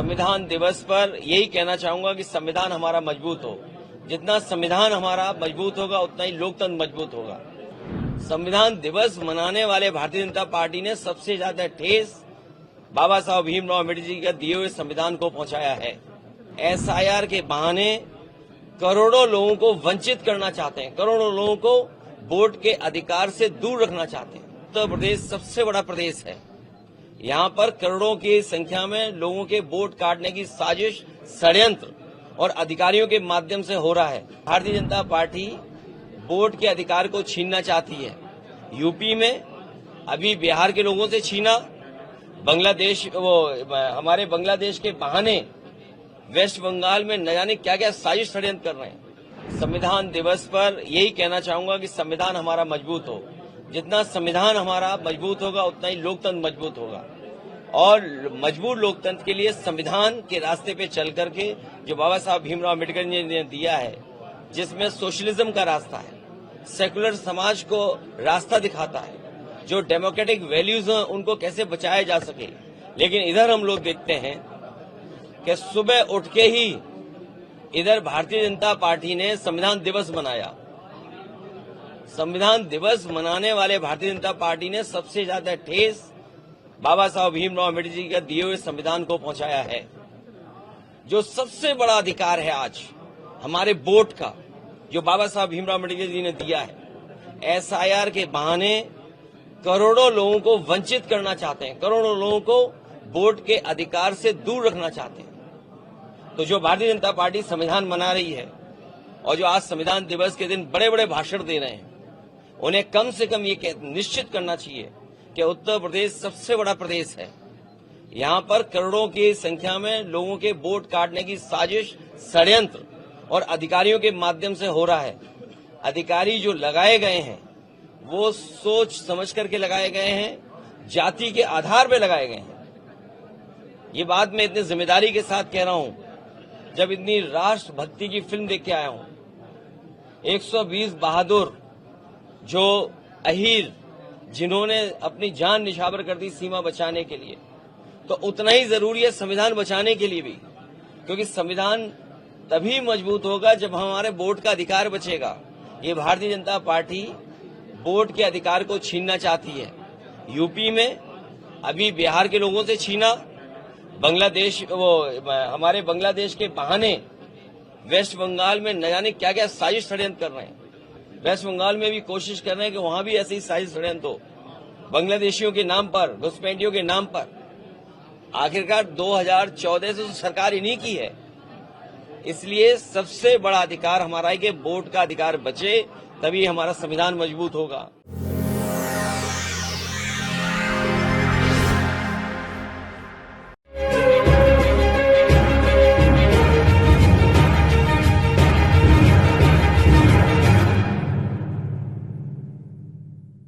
संविधान दिवस पर यही कहना चाहूंगा कि संविधान हमारा मजबूत हो। जितना संविधान हमारा मजबूत होगा उतना ही लोकतंत्र मजबूत होगा। संविधान दिवस मनाने वाले भारतीय जनता पार्टी ने सबसे ज्यादा ठेस बाबा साहब भीमराव अम्बेडकर जी का दिए हुए संविधान को पहुंचाया है। एसआईआर के बहाने करोड़ों लोगों को वंचित करना चाहते हैं, करोड़ों लोगों को वोट के अधिकार से दूर रखना चाहते हैं। उत्तर प्रदेश सबसे बड़ा प्रदेश है। यहाँ पर करोड़ों की संख्या में लोगों के वोट काटने की साजिश, षड्यंत्र और अधिकारियों के माध्यम से हो रहा है। भारतीय जनता पार्टी वोट के अधिकार को छीनना चाहती है। यूपी में अभी बिहार के लोगों से छीना, हमारे बांग्लादेश के बहाने वेस्ट बंगाल में न जाने क्या क्या साजिश षड्यंत्र कर रहे हैं। संविधान दिवस पर यही कहना चाहूंगा कि संविधान हमारा मजबूत हो। जितना संविधान हमारा मजबूत होगा उतना ही लोकतंत्र मजबूत होगा। और मजबूत लोकतंत्र के लिए संविधान के रास्ते पे चल करके जो बाबा साहब भीमराव अम्बेडकर जी ने दिया है, जिसमें सोशलिज्म का रास्ता है, सेकुलर समाज को रास्ता दिखाता है, जो डेमोक्रेटिक वैल्यूज हैं उनको कैसे बचाया जा सके। लेकिन इधर हम लोग देखते हैं कि सुबह उठ के ही इधर भारतीय जनता पार्टी ने संविधान दिवस मनाया। संविधान दिवस मनाने वाले भारतीय जनता पार्टी ने सबसे ज्यादा ठेस बाबा साहब भीमराव अम्बेडकर जी का दिए हुए संविधान को पहुंचाया है। जो सबसे बड़ा अधिकार है आज हमारे वोट का, जो बाबा साहब भीमराव अम्बेडकर जी ने दिया है, एसआईआर के बहाने करोड़ों लोगों को वंचित करना चाहते हैं, करोड़ों लोगों को वोट के अधिकार से दूर रखना चाहते हैं। तो जो भारतीय जनता पार्टी संविधान मना रही है और जो आज संविधान दिवस के दिन बड़े बड़े भाषण दे रहे हैं, उन्हें कम से कम ये निश्चित करना चाहिए कि उत्तर प्रदेश सबसे बड़ा प्रदेश है। यहाँ पर करोड़ों की संख्या में लोगों के वोट काटने की साजिश, षड्यंत्र और अधिकारियों के माध्यम से हो रहा है। अधिकारी जो लगाए गए हैं वो सोच समझ करके लगाए गए हैं, जाति के आधार पर लगाए गए हैं। ये बात मैं इतनी जिम्मेदारी के साथ कह रहा हूं, जब इतनी राष्ट्रभक्ति की फिल्म देख के आया हूं। 120 बहादुर जो अहीर, जिन्होंने अपनी जान निछावर कर दी सीमा बचाने के लिए, तो उतना ही जरूरी है संविधान बचाने के लिए भी, क्योंकि संविधान तभी मजबूत होगा जब हमारे वोट का अधिकार बचेगा। ये भारतीय जनता पार्टी वोट के अधिकार को छीनना चाहती है। यूपी में अभी बिहार के लोगों से छीना, हमारे बांग्लादेश के बहाने वेस्ट बंगाल में न जाने क्या क्या साजिश षड्यंत्र कर रहे हैं। वेस्ट बंगाल में भी कोशिश कर रहे हैं कि वहां भी ऐसे ही साजिश षड्यंत्र हो, बांग्लादेशियों के नाम पर, घुसपैठियों के नाम पर। आखिरकार 2014 से तो सरकार इन्हीं की है। इसलिए सबसे बड़ा अधिकार हमारा है कि वोट का अधिकार बचे, तभी हमारा संविधान मजबूत होगा।